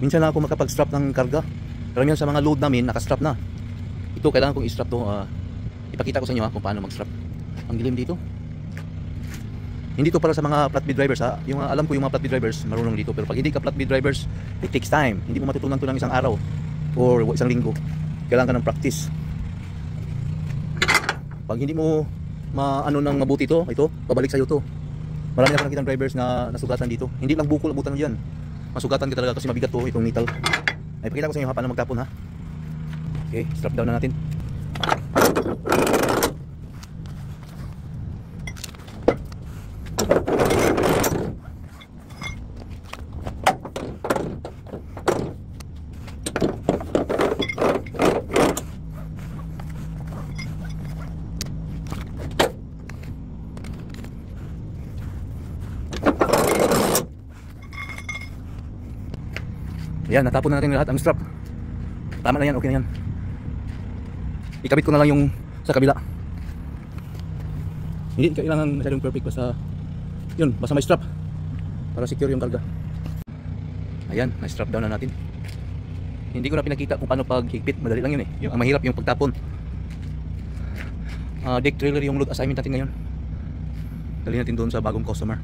Minsan lang ako makapag-strap ng karga. Karamihan sa mga load namin naka-strap na. Ito kailangan kong i-strap to. Ipakita ko sa inyo kung paano mag-strap. Ang dilim dito. Hindi to para sa mga flatbed drivers ha. Yung alam ko yung mga flatbed drivers marunong dito, pero pag hindi ka flatbed drivers, it takes time. Hindi mo matutunan to ng isang araw or isang linggo. Kailangan ka ng practice. Pag hindi mo maano nang mabuti to, ito, babalik sa iyo to. Marami ako nakitang drivers na nasugatan dito. Hindi lang bukol abutan mo diyan. Masugatan ka talaga kasi mabigat to itong metal. Ay pakita ko sa inyo ha paano magtapon ha. Okay, strap down na natin. Ayan, natapon na natin lahat ang strap. Tama na yan, okay na yan. Ikabit ko na lang yung sa kabila. Hindi kailangan masyadong perfect, basta yun, basta may strap para secure yung karga. Ayan, na-strap down na natin. Hindi ko na pinakita kung paano paghigpit, madali lang yun eh. Ang mahirap yung pagtapon. Deck trailer yung load assignment natin ngayon. Dali natin doon sa bagong customer.